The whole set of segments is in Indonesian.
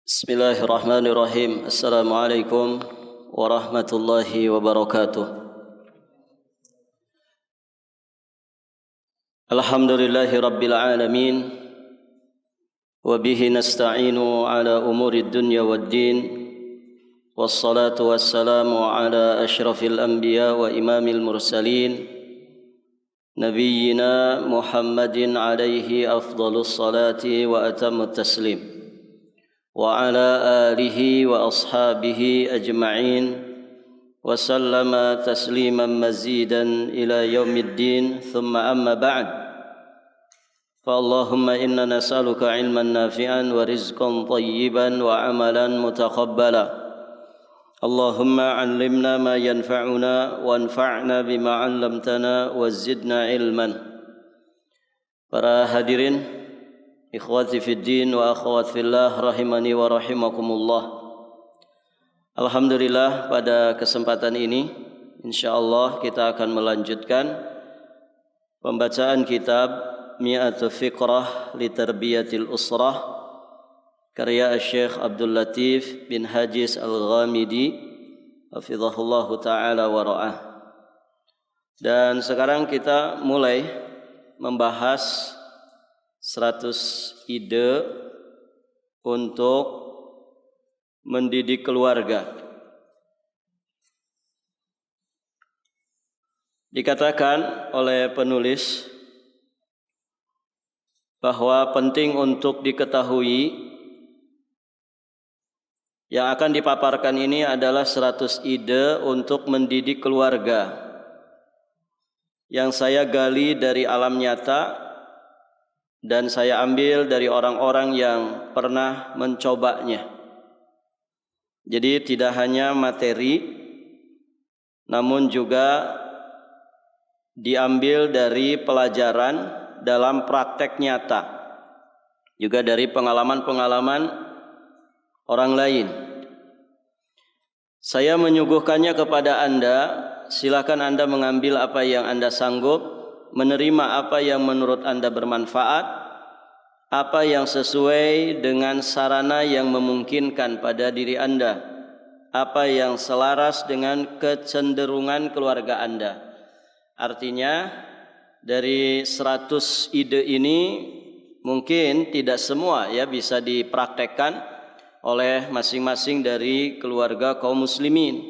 Bismillahirrahmanirrahim. Assalamualaikum warahmatullahi wabarakatuh. Alhamdulillahi rabbil alamin. Wa bihi nasta'inu ala umuri dunya waddin. Wassalatu wassalamu ala ashrafil anbiya wa imamil mursalin. Nabiyyina Muhammadin alaihi afdalus salati wa atammut taslim. وعلى آله وأصحابه أجمعين وسلم تسليما مزيدا إلى يوم الدين ثم أما بعد فاللهم إنا نسألك علما نافعا ورزقا طيبا وعملا متقبلا اللهم علمنا ما ينفعنا وانفعنا بما علمتنا وزدنا علما. Para hadirin, ikhwati fiddin wa akhwat fillah rahimani wa rahimakumullah. Alhamdulillah, pada kesempatan ini insyaallah kita akan melanjutkan pembacaan kitab Mi'atu Fiqrah li Tarbiyatil Usrah karya Syekh Abdul Latif bin Hajiz Al-Ghamidi hafizahullahu ta'ala wa ra'ah. Dan sekarang kita mulai membahas 100 ide untuk mendidik keluarga. Dikatakan oleh penulis bahwa penting untuk diketahui yang akan dipaparkan ini adalah 100 ide untuk mendidik keluarga yang saya gali dari alam nyata dan saya ambil dari orang-orang yang pernah mencobanya. Jadi tidak hanya materi, namun juga diambil dari pelajaran dalam praktek nyata, juga dari pengalaman-pengalaman orang lain. Saya menyuguhkannya kepada Anda, silakan Anda mengambil apa yang Anda sanggup, menerima apa yang menurut Anda bermanfaat, apa yang sesuai dengan sarana yang memungkinkan pada diri Anda, apa yang selaras dengan kecenderungan keluarga Anda. Artinya dari 100 ide ini mungkin tidak semua ya bisa dipraktekkan oleh masing-masing dari keluarga kaum muslimin.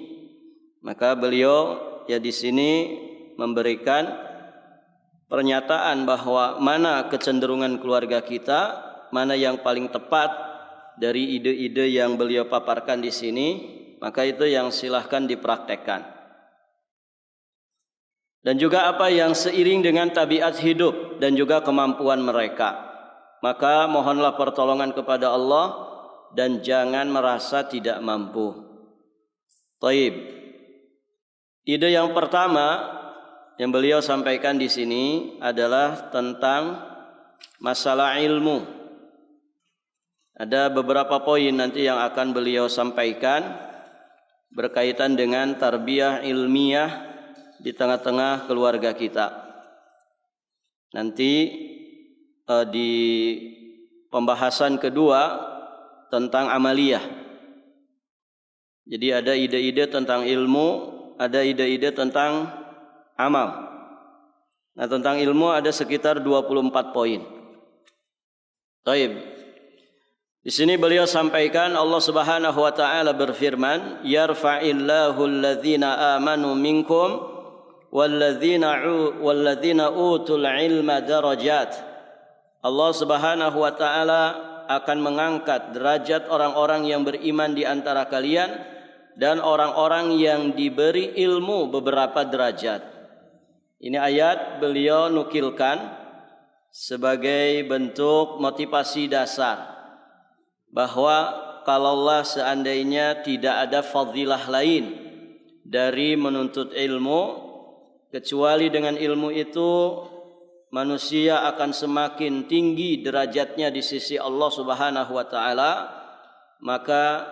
Maka beliau ya di sini memberikan pernyataan bahwa mana kecenderungan keluarga kita, mana yang paling tepat dari ide-ide yang beliau paparkan di sini, maka itu yang silahkan dipraktekkan. Dan juga apa yang seiring dengan tabiat hidup dan juga kemampuan mereka. Maka mohonlah pertolongan kepada Allah dan jangan merasa tidak mampu. Taib. Ide yang pertama yang beliau sampaikan di sini adalah tentang masalah ilmu. Ada beberapa poin nanti yang akan beliau sampaikan berkaitan dengan tarbiyah ilmiah di tengah-tengah keluarga kita. Nanti di pembahasan kedua tentang amaliyah. Jadi ada ide-ide tentang ilmu, ada ide-ide tentang amal. Nah, tentang ilmu ada sekitar 24 poin. Baik. Di sini beliau sampaikan Allah Subhanahu wa taala berfirman, "Yarfa'illahu alladhina amanu minkum walladzina utul ilma darajat." Allah Subhanahu wa taala akan mengangkat derajat orang-orang yang beriman di antara kalian dan orang-orang yang diberi ilmu beberapa derajat. Ini ayat beliau nukilkan sebagai bentuk motivasi dasar bahwa kalaulah seandainya tidak ada fadilah lain dari menuntut ilmu, kecuali dengan ilmu itu manusia akan semakin tinggi derajatnya di sisi Allah Subhanahu wa taala, maka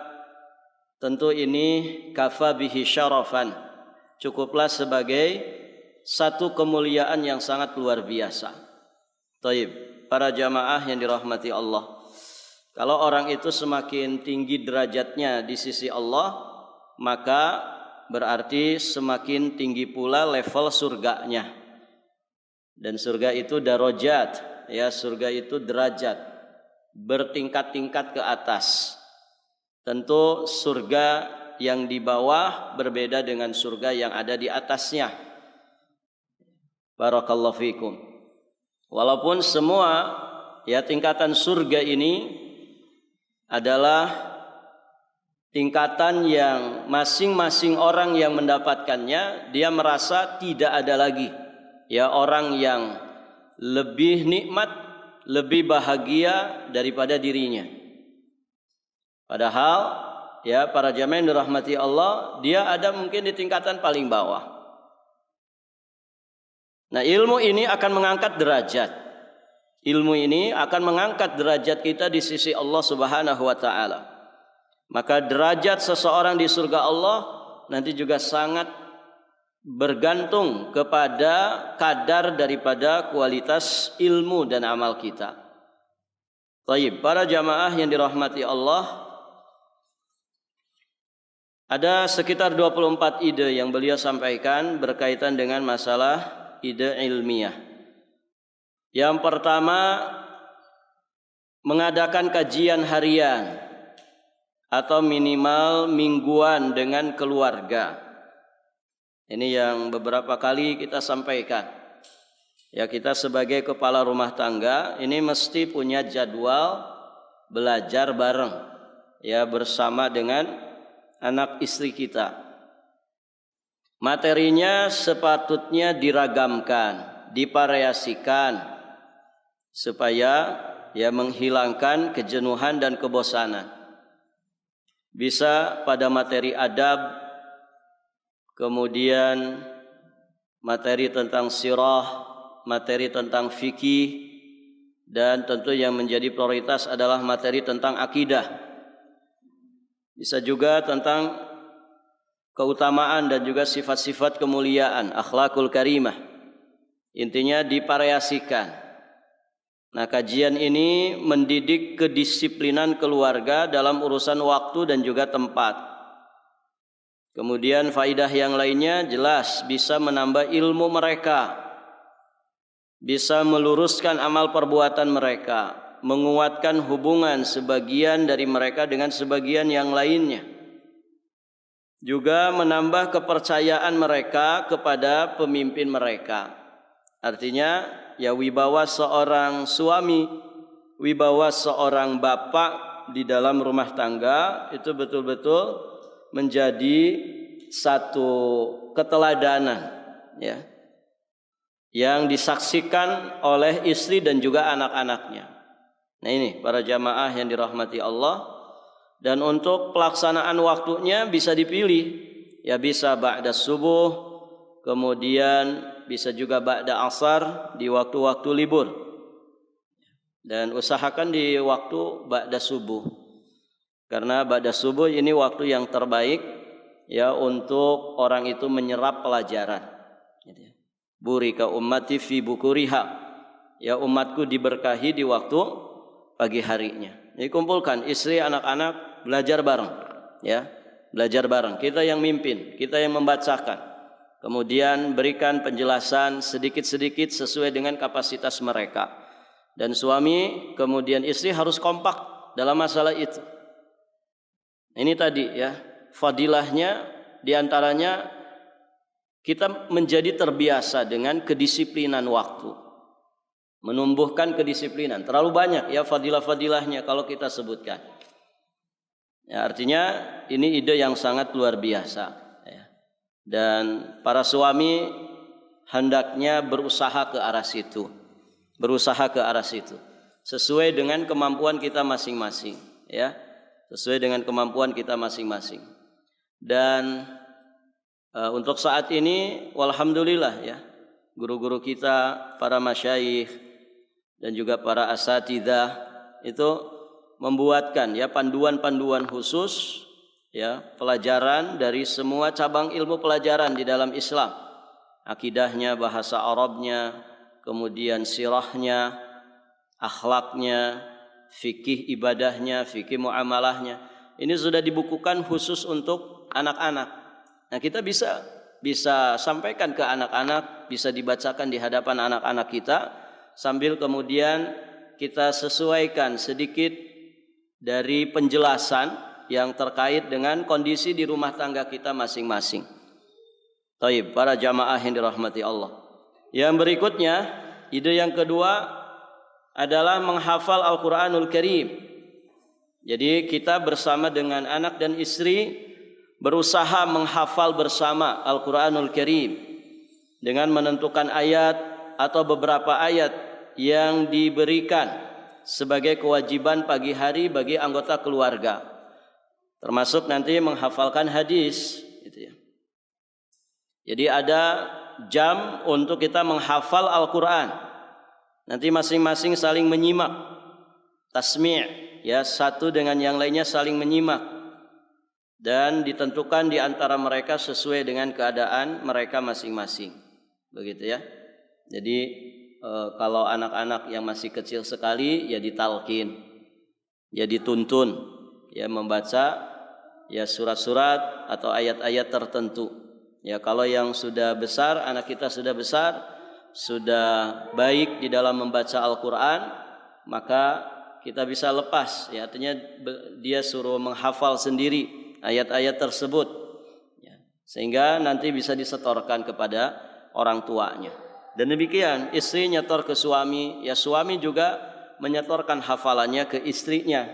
tentu ini kafa bihi syarafan, cukuplah sebagai satu kemuliaan yang sangat luar biasa. Taib, para jamaah yang dirahmati Allah. Kalau orang itu semakin tinggi derajatnya di sisi Allah, maka berarti semakin tinggi pula level surganya. Dan surga itu darajat, ya, surga itu derajat, bertingkat-tingkat ke atas. Tentu surga yang di bawah berbeda dengan surga yang ada di atasnya. Barakallahu fikum. Walaupun semua ya tingkatan surga ini adalah tingkatan yang masing-masing orang yang mendapatkannya dia merasa tidak ada lagi ya orang yang lebih nikmat, lebih bahagia daripada dirinya. Padahal ya para jamaah yang dirahmati Allah, dia ada mungkin di tingkatan paling bawah. Nah, ilmu ini akan mengangkat derajat. Ilmu ini akan mengangkat derajat kita di sisi Allah Subhanahu wa taala. Maka derajat seseorang di surga Allah nanti juga sangat bergantung kepada kadar daripada kualitas ilmu dan amal kita. Baik, para jamaah yang dirahmati Allah, ada sekitar 24 ide yang beliau sampaikan berkaitan dengan masalah ide ilmiah. Yang pertama, mengadakan kajian harian atau minimal mingguan dengan keluarga. Ini yang beberapa kali kita sampaikan. Ya, kita sebagai kepala rumah tangga ini mesti punya jadwal belajar bareng ya bersama dengan anak istri kita. Materinya sepatutnya diragamkan, divariasikan supaya ya menghilangkan kejenuhan dan kebosanan. Bisa pada materi adab, kemudian materi tentang sirah, materi tentang fikih, dan tentu yang menjadi prioritas adalah materi tentang akidah. Bisa juga tentang keutamaan dan juga sifat-sifat kemuliaan, akhlakul karimah. Intinya divariasikan. Nah, kajian ini mendidik kedisiplinan keluarga dalam urusan waktu dan juga tempat. Kemudian faidah yang lainnya jelas bisa menambah ilmu mereka, bisa meluruskan amal perbuatan mereka, menguatkan hubungan sebagian dari mereka dengan sebagian yang lainnya. Juga menambah kepercayaan mereka kepada pemimpin mereka. Artinya ya wibawa seorang suami, wibawa seorang bapak di dalam rumah tangga itu betul-betul menjadi satu keteladanan ya yang disaksikan oleh istri dan juga anak-anaknya. Nah, ini para jamaah yang dirahmati Allah. Dan untuk pelaksanaan waktunya bisa dipilih, ya bisa ba'da subuh, kemudian bisa juga ba'da asar di waktu-waktu libur. Dan usahakan di waktu ba'da subuh. Karena ba'da subuh ini waktu yang terbaik ya untuk orang itu menyerap pelajaran. Burika ummati fi bukuriha. Ya, umatku diberkahi di waktu pagi harinya. Jadi kumpulkan istri, anak-anak, belajar bareng, ya, belajar bareng. Kita yang mimpin, kita yang membacakan. Kemudian berikan penjelasan sedikit-sedikit sesuai dengan kapasitas mereka. Dan suami, kemudian istri harus kompak dalam masalah itu. Ini tadi ya, fadilahnya diantaranya kita menjadi terbiasa dengan kedisiplinan waktu. Menumbuhkan kedisiplinan. Terlalu banyak ya fadilah-fadilahnya kalau kita sebutkan. Ya, artinya ini ide yang sangat luar biasa ya. Dan para suami hendaknya berusaha ke arah situ. Berusaha ke arah situ. Sesuai dengan kemampuan kita masing-masing ya. Sesuai dengan kemampuan kita masing-masing. Dan untuk saat ini walhamdulillah ya, guru-guru kita, para masyayikh dan juga para asatidzah itu membuatkan ya panduan-panduan khusus ya pelajaran dari semua cabang ilmu pelajaran di dalam Islam. Akidahnya, bahasa Arabnya, kemudian sirahnya, akhlaknya, fikih ibadahnya, fikih muamalahnya. Ini sudah dibukukan khusus untuk anak-anak. Nah, kita bisa sampaikan ke anak-anak, bisa dibacakan di hadapan anak-anak kita, sambil kemudian kita sesuaikan sedikit dari penjelasan yang terkait dengan kondisi di rumah tangga kita masing-masing. Taib, para jamaah yang dirahmati Allah. Yang berikutnya, ide yang kedua adalah menghafal Al-Quranul Karim. Jadi kita bersama dengan anak dan istri berusaha menghafal bersama Al-Quranul Karim dengan menentukan ayat atau beberapa ayat yang diberikan sebagai kewajiban pagi hari bagi anggota keluarga, termasuk nanti menghafalkan hadis, gitu ya. Jadi ada jam untuk kita menghafal Al-Quran. Nanti masing-masing saling menyimak, tasmi', ya, satu dengan yang lainnya saling menyimak, dan ditentukan di antara mereka sesuai dengan keadaan mereka masing-masing, begitu ya. Jadi kalau anak-anak yang masih kecil sekali, ya ditalkin, ya dituntun, ya membaca ya surat-surat atau ayat-ayat tertentu. Ya, kalau yang sudah besar, anak kita sudah besar, sudah baik di dalam membaca Al-Quran, maka kita bisa lepas, ya, artinya dia suruh menghafal sendiri ayat-ayat tersebut, ya, sehingga nanti bisa disetorkan kepada orang tuanya. Dan demikian istri nyetor ke suami, ya suami juga menyetorkan hafalannya ke istrinya,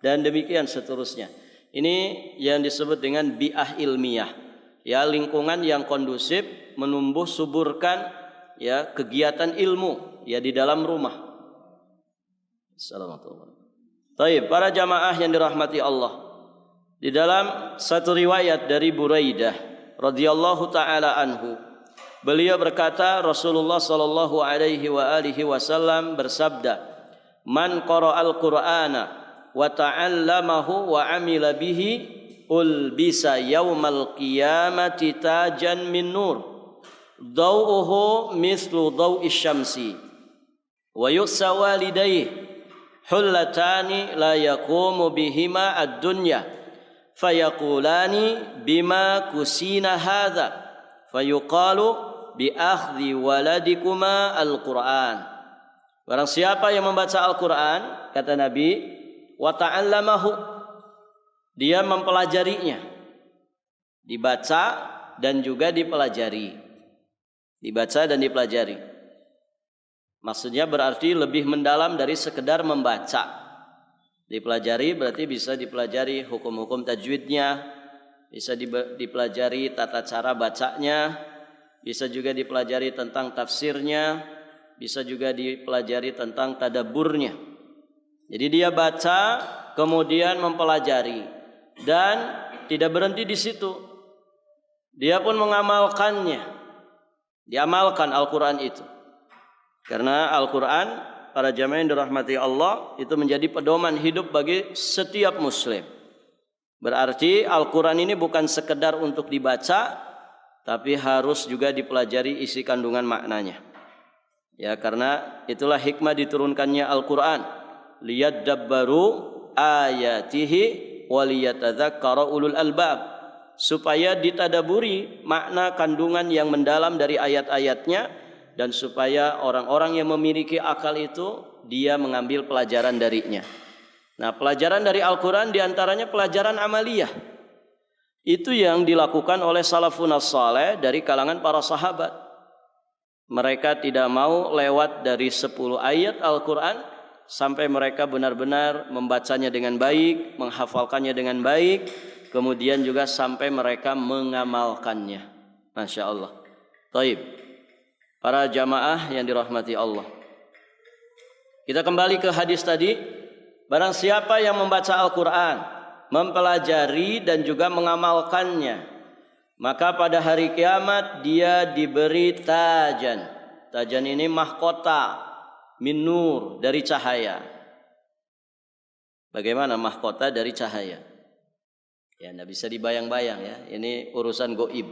dan demikian seterusnya. Ini yang disebut dengan bi'ah ilmiah, ya, lingkungan yang kondusif menumbuh suburkan, ya, kegiatan ilmu, ya, di dalam rumah. Assalamualaikum. Baik, para jamaah yang dirahmati Allah. Di dalam satu riwayat dari Buraidah radhiyallahu taala anhu, beliau berkata, Rasulullah sallallahu alaihi wasallam bersabda, "Man qara'al Qur'ana wa ta'allamahu wa 'amila bihi ulbisa yaumal qiyamati tajan min nur daw'uhu mislu daw'is syamsi wa yusa walidayhi hullatani la yaqumu bihima ad-dunya fayaqulani bima kusina hadha fayuqalu bi akhdhi waladikuma al-Qur'an." Barang siapa yang membaca Al-Quran, kata Nabi, wa ta'allamahu, dia mempelajarinya, dibaca dan juga dipelajari, dibaca dan dipelajari. Maksudnya berarti lebih mendalam dari sekedar membaca. Dipelajari berarti bisa dipelajari hukum-hukum tajwidnya, bisa dipelajari tata cara bacanya, bisa juga dipelajari tentang tafsirnya, bisa juga dipelajari tentang tadabburnya. Jadi dia baca kemudian mempelajari dan tidak berhenti di situ. Dia pun mengamalkannya. Diamalkan Al-Quran itu. Karena Al-Quran, para jamaah yang dirahmati Allah, itu menjadi pedoman hidup bagi setiap muslim. Berarti Al-Quran ini bukan sekedar untuk dibaca, tapi harus juga dipelajari isi kandungan maknanya. Ya, karena itulah hikmah diturunkannya Al-Quran, liyadabbaru ayatihi waliyatadzakkara ulul albab, supaya ditadaburi makna kandungan yang mendalam dari ayat-ayatnya, dan supaya orang-orang yang memiliki akal itu dia mengambil pelajaran darinya. Nah, pelajaran dari Al-Quran diantaranya pelajaran amaliyah. Itu yang dilakukan oleh salafun as-saleh dari kalangan para sahabat. Mereka tidak mau lewat dari 10 ayat Al-Quran sampai mereka benar-benar membacanya dengan baik, menghafalkannya dengan baik, kemudian juga sampai mereka mengamalkannya. Masya Allah. Taib, para jamaah yang dirahmati Allah, kita kembali ke hadis tadi. Barang siapa yang membaca Al-Quran, mempelajari dan juga mengamalkannya, maka pada hari kiamat dia diberi tajan. Tajan ini mahkota min nur, dari cahaya. Bagaimana mahkota dari cahaya? Ya, tidak bisa dibayang-bayang ya. Ini urusan goib.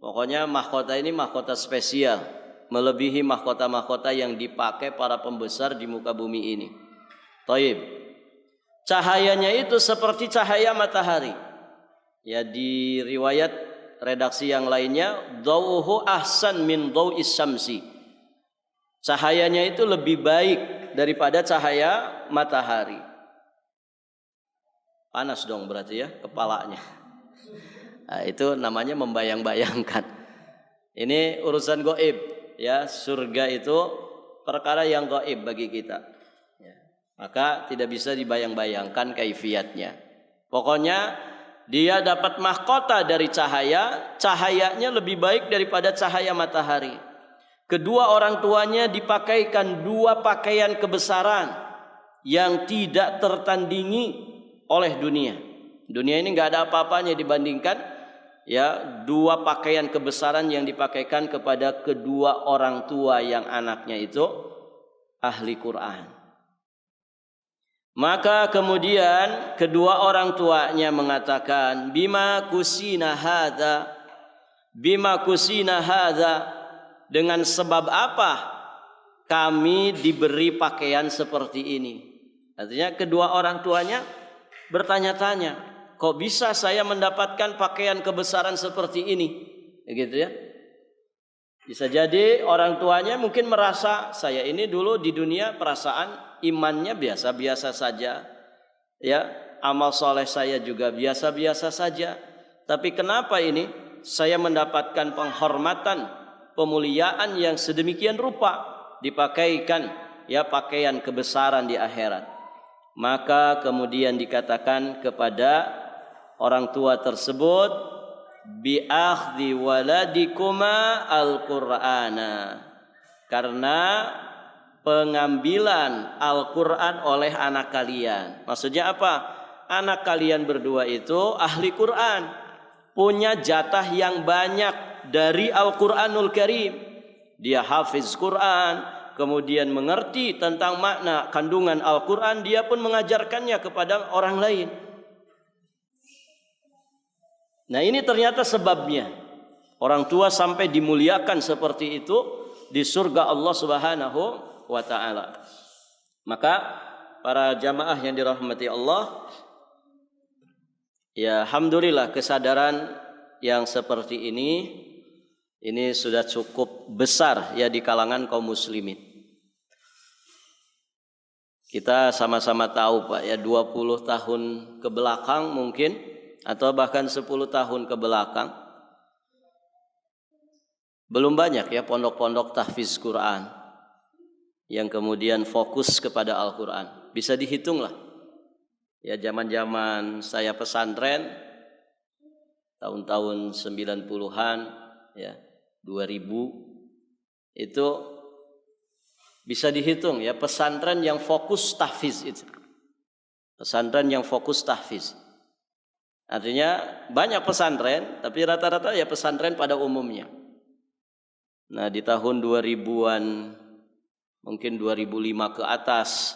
Pokoknya mahkota ini mahkota spesial, melebihi mahkota-mahkota yang dipakai para pembesar di muka bumi ini. Taib. Cahayanya itu seperti cahaya matahari. Ya, di riwayat redaksi yang lainnya, dhauhu ahsan min dhau'is syamsi. Cahayanya itu lebih baik daripada cahaya matahari. Panas dong berarti ya kepalanya. Nah, itu namanya membayang-bayangkan. Ini urusan gaib, ya. Surga itu perkara yang gaib bagi kita. Ya. Maka tidak bisa dibayang-bayangkan kaifiatnya. Pokoknya dia dapat mahkota dari cahaya, cahayanya lebih baik daripada cahaya matahari. Kedua orang tuanya dipakaikan dua pakaian kebesaran yang tidak tertandingi oleh dunia. Dunia ini nggak ada apa-apanya dibandingkan ya dua pakaian kebesaran yang dipakaikan kepada kedua orang tua yang anaknya itu ahli Quran. Maka kemudian kedua orang tuanya mengatakan, bima kusina hadza, dengan sebab apa kami diberi pakaian seperti ini. Artinya kedua orang tuanya bertanya-tanya, kok bisa saya mendapatkan pakaian kebesaran seperti ini? Begitu ya. Bisa jadi orang tuanya mungkin merasa saya ini dulu di dunia perasaan imannya biasa-biasa saja. Ya, amal soleh saya juga biasa-biasa saja. Tapi kenapa ini saya mendapatkan penghormatan, pemuliaan yang sedemikian rupa, dipakaikan ya pakaian kebesaran di akhirat. Maka kemudian dikatakan kepada orang tua tersebut, bi akhdhi waladikuma al-Qur'ana, karena pengambilan Al-Qur'an oleh anak kalian. Maksudnya apa? Anak kalian berdua itu ahli Qur'an, punya jatah yang banyak dari Al-Qur'anul Karim. Dia hafiz Qur'an, kemudian mengerti tentang makna kandungan Al-Quran, dia pun mengajarkannya kepada orang lain. Nah, ini ternyata sebabnya orang tua sampai dimuliakan seperti itu di surga Allah Subhanahu wa ta'ala. Maka para jamaah yang dirahmati Allah, ya alhamdulillah kesadaran yang seperti ini sudah cukup besar ya di kalangan kaum muslimin. Kita sama-sama tahu Pak ya, 20 tahun ke belakang mungkin atau bahkan 10 tahun ke belakang belum banyak ya pondok-pondok tahfiz Quran yang kemudian fokus kepada Al-Quran. Bisa dihitung lah. Ya, zaman-zaman saya pesantren tahun-tahun 90-an ya, 2000 itu bisa dihitung ya pesantren yang fokus tahfiz itu. Pesantren yang fokus tahfiz. Artinya banyak pesantren tapi rata-rata ya pesantren pada umumnya. Nah, di tahun 2000-an mungkin 2005 ke atas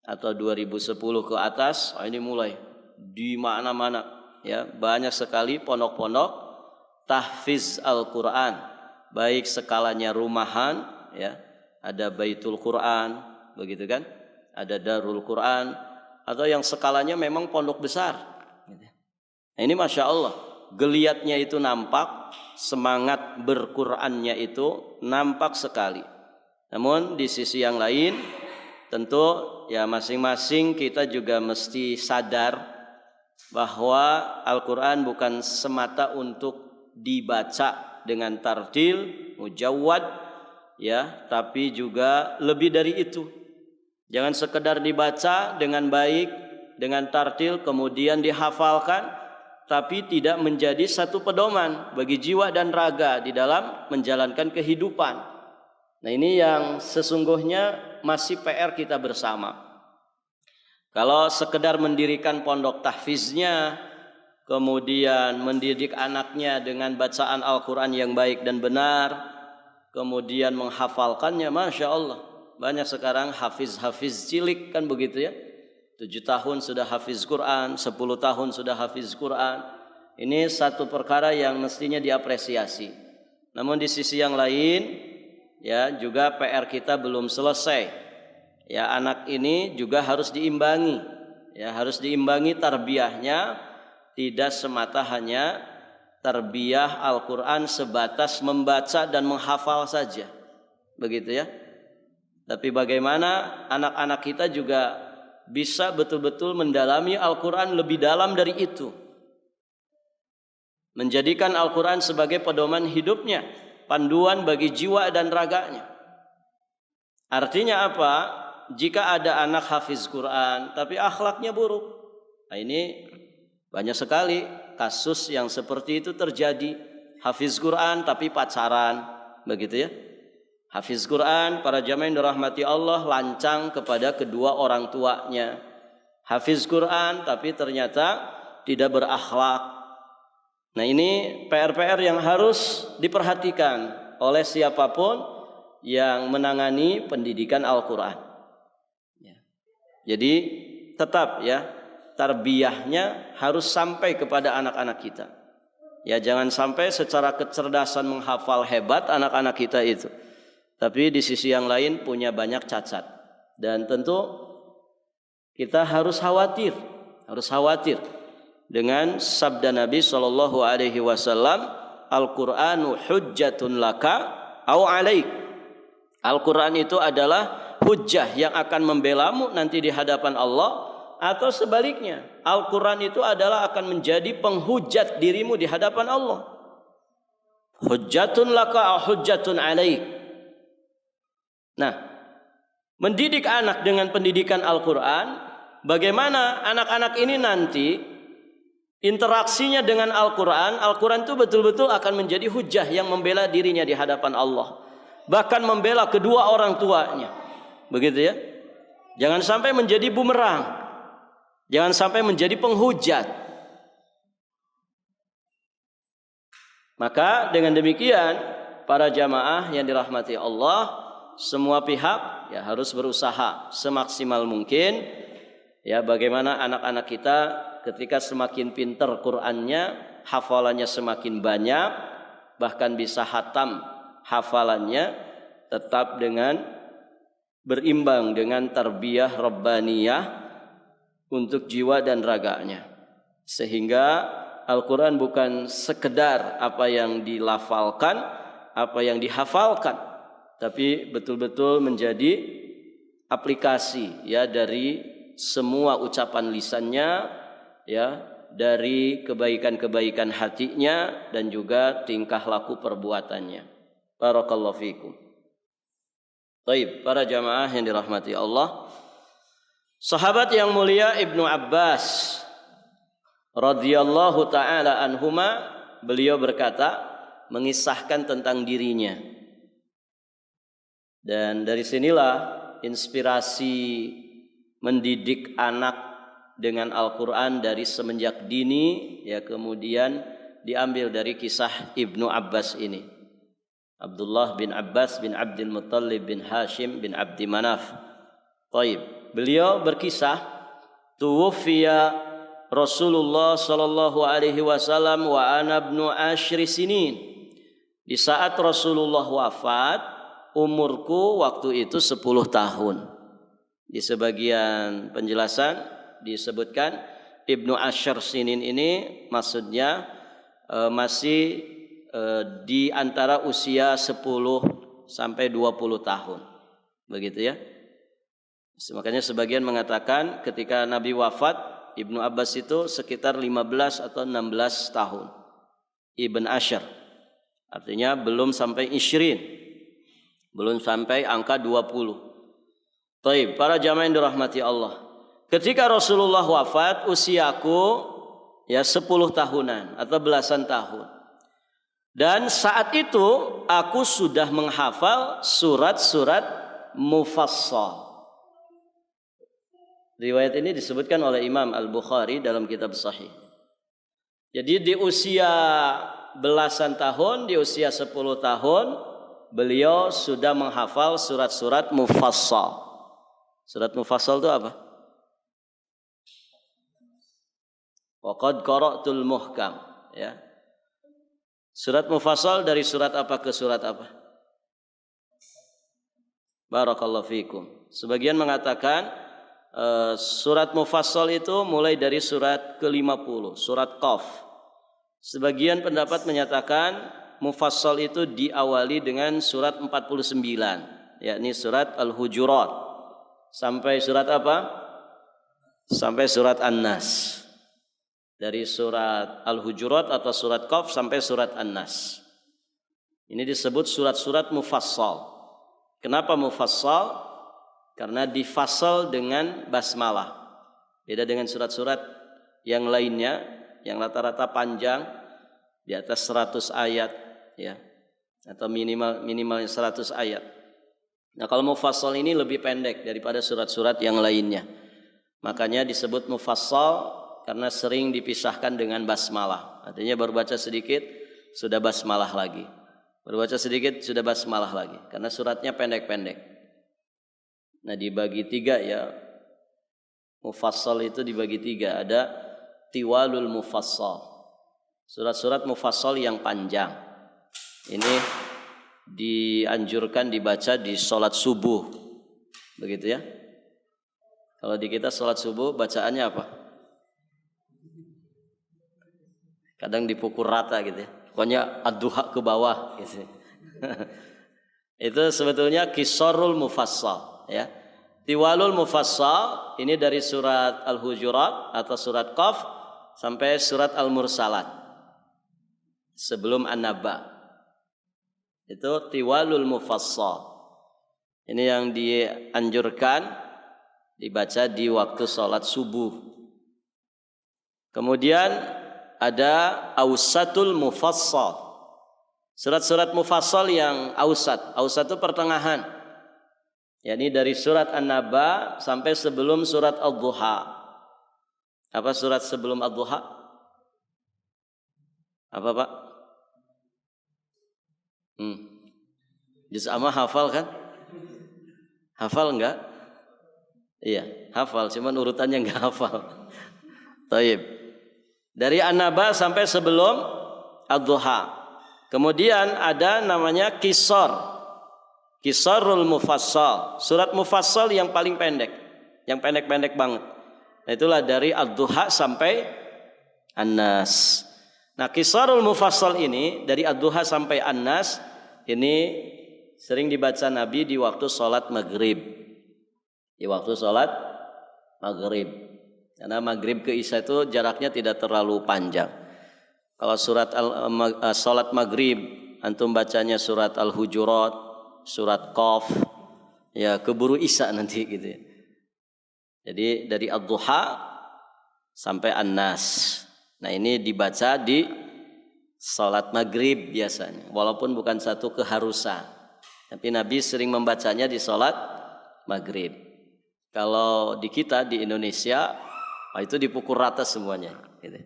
atau 2010 ke atas, ini mulai di mana-mana ya banyak sekali pondok-pondok tahfiz Al-Quran, baik skalanya rumahan ya, ada Baitul Quran, begitu kan? Ada Darul Quran, atau yang skalanya memang pondok besar. Nah, ini Masya Allah, geliatnya itu nampak, semangat berqurannya itu nampak sekali. Namun di sisi yang lain, tentu ya masing-masing kita juga mesti sadar bahwa Al-Quran bukan semata untuk dibaca dengan tartil, mujawwad, ya, tapi juga lebih dari itu. Jangan sekedar dibaca dengan baik, dengan tartil, kemudian dihafalkan, tapi tidak menjadi satu pedoman bagi jiwa dan raga di dalam menjalankan kehidupan. Nah, ini yang sesungguhnya masih PR kita bersama. Kalau sekedar mendirikan pondok tahfiznya, kemudian mendidik anaknya dengan bacaan Al-Quran yang baik dan benar, kemudian menghafalkannya, Masya Allah. Banyak sekarang hafiz-hafiz cilik kan begitu ya. 7 tahun sudah hafiz Quran, 10 tahun sudah hafiz Quran. Ini satu perkara yang mestinya diapresiasi. Namun di sisi yang lain ya juga PR kita belum selesai. Ya, anak ini juga harus diimbangi. Ya, harus diimbangi tarbiyahnya, tidak semata hanya tarbiyah Al-Qur'an sebatas membaca dan menghafal saja. Begitu ya. Tapi bagaimana anak-anak kita juga bisa betul-betul mendalami Al-Quran lebih dalam dari itu. Menjadikan Al-Quran sebagai pedoman hidupnya, panduan bagi jiwa dan raganya. Artinya apa? Jika ada anak hafiz Quran tapi akhlaknya buruk, nah ini banyak sekali kasus yang seperti itu terjadi. Hafiz Quran tapi pacaran, begitu ya. Hafiz Quran, para jamaah yang dirahmati Allah, lancang kepada kedua orang tuanya. Hafiz Quran tapi ternyata tidak berakhlak. Nah, ini PR-PR yang harus diperhatikan oleh siapapun yang menangani pendidikan Al-Quran. Jadi tetap ya, tarbiyahnya harus sampai kepada anak-anak kita. Ya, jangan sampai secara kecerdasan menghafal hebat anak-anak kita itu, tapi di sisi yang lain punya banyak cacat. Dan tentu kita harus khawatir dengan sabda Nabi SAW, Al-Qur'anu hujjatun laka au alaik. Al-Quran itu adalah hujjah yang akan membelamu nanti di hadapan Allah, atau sebaliknya, Al-Quran itu adalah akan menjadi penghujat dirimu di hadapan Allah. Hujjatun laka au hujjatun alaik. Nah, mendidik anak dengan pendidikan Al-Quran, bagaimana anak-anak ini nanti interaksinya dengan Al-Quran, Al-Quran itu betul-betul akan menjadi hujjah yang membela dirinya di hadapan Allah, bahkan membela kedua orang tuanya, begitu ya. Jangan sampai menjadi bumerang, jangan sampai menjadi penghujat. Maka dengan demikian, para jamaah yang dirahmati Allah, semua pihak ya harus berusaha semaksimal mungkin ya, bagaimana anak-anak kita ketika semakin pintar Qur'annya, hafalannya semakin banyak, bahkan bisa hatam hafalannya, tetap dengan berimbang dengan tarbiyah rabbaniyah untuk jiwa dan raganya, sehingga Al-Quran bukan sekedar apa yang dilafalkan, apa yang dihafalkan, tapi betul-betul menjadi aplikasi ya dari semua ucapan lisannya, ya, dari kebaikan-kebaikan hatinya dan juga tingkah laku perbuatannya. Barakallahu fikum. Baik, para jamaah yang dirahmati Allah, sahabat yang mulia Ibnu Abbas radhiyallahu taala anhuma, beliau berkata, mengisahkan tentang dirinya. Dan dari sinilah inspirasi mendidik anak dengan Al-Quran dari semenjak dini, ya, kemudian diambil dari kisah Ibnu Abbas ini. Abdullah bin Abbas bin Abdul Muttalib bin Hashim bin Abdi Manaf. Taib. Beliau berkisah, tuwfiya Rasulullah sallallahu alaihi wasallam wa ana ibnu ashri sinin. Di saat Rasulullah wafat, umurku waktu itu 10 tahun. Di sebagian penjelasan disebutkan Ibnu Ashar Sinin ini maksudnya masih di antara usia 10 sampai 20 tahun. Begitu ya. Makanya sebagian mengatakan ketika Nabi wafat, Ibnu Abbas itu sekitar 15 atau 16 tahun. Ibn Ashar. Artinya belum sampai isyirin. Belum sampai angka 20. Baik, para jamaah yang dirahmati Allah. Ketika Rasulullah wafat, usiaku ya 10 tahunan atau belasan tahun. Dan saat itu aku sudah menghafal surat-surat mufassal. Riwayat ini disebutkan oleh Imam Al-Bukhari dalam kitab Sahih. Jadi di usia belasan tahun, di usia 10 tahun, beliau sudah menghafal surat-surat mufassal. Surat mufassal itu apa? Waqad qara'tul muhkam, ya. Surat mufassal dari surat apa ke surat apa? Barakallahu fikum. Sebagian mengatakan surat Mufassal itu mulai dari surat ke-50, surat Qaf. Sebagian pendapat menyatakan Mufassal itu diawali dengan surat 49, yakni surat Al-Hujurat. Sampai surat apa? Sampai surat An-Nas. Dari surat Al-Hujurat atau surat Qaf sampai surat An-Nas. Ini disebut surat-surat mufassal. Kenapa mufassal? Karena difasal dengan basmalah. Beda dengan surat-surat yang lainnya yang rata-rata panjang di atas 100 ayat ya. Atau minimal 100 ayat. Nah, kalau mufassal ini lebih pendek daripada surat-surat yang lainnya. Makanya disebut mufassal karena sering dipisahkan dengan basmalah. Artinya baru baca sedikit sudah basmalah lagi. Baru baca sedikit sudah basmalah lagi. Karena suratnya pendek-pendek. Nah, dibagi 3 ya. Mufassal itu dibagi 3. Ada tiwalul mufassal. Surat-surat mufassal yang panjang. Ini dianjurkan dibaca di sholat subuh. Begitu ya. Kalau di kita sholat subuh bacaannya apa? Kadang dipukul rata gitu ya. Pokoknya ad-duha ke bawah gitu. Itu sebetulnya qisarul mufassal ya. Tiwalul mufassal ini dari surat Al-Hujurat atau surat Qaf sampai surat Al-Mursalat. Sebelum An-Naba. Itu tiwalul mufassal. Ini yang dianjurkan dibaca di waktu sholat subuh. Kemudian ada ausatul mufassal. Surat-surat mufassal yang ausat. Ausat itu pertengahan. yakni dari surat An-Naba sampai sebelum surat Ad-Duha. Apa surat sebelum Ad-Duha? Apa Pak? Juz amma hafal kan? Hafal enggak? Iya, hafal, cuman urutannya enggak hafal. Taib. Dari An-Naba sampai sebelum Ad-Duha. Kemudian ada namanya Qisar. Qisarul Mufassal. Surat Mufassal yang paling pendek. Yang pendek-pendek banget. Nah, itulah dari Ad-Duha sampai An-Nas. Nah, Qisarul Mufassal ini dari Ad-Duha sampai An-Nas ini sering dibaca Nabi di waktu sholat maghrib. Di waktu sholat maghrib. Karena maghrib ke isya itu jaraknya tidak terlalu panjang. Kalau sholat maghrib antum bacanya surat Al-Hujurat, surat Qaf, ya keburu isya nanti gitu ya. Jadi dari Ad-Duha sampai An-Nas. Nah, ini dibaca di sholat maghrib biasanya. Walaupun bukan satu keharusan. Tapi Nabi sering membacanya di sholat maghrib. Kalau di kita di Indonesia, itu dipukul rata semuanya. Gitu.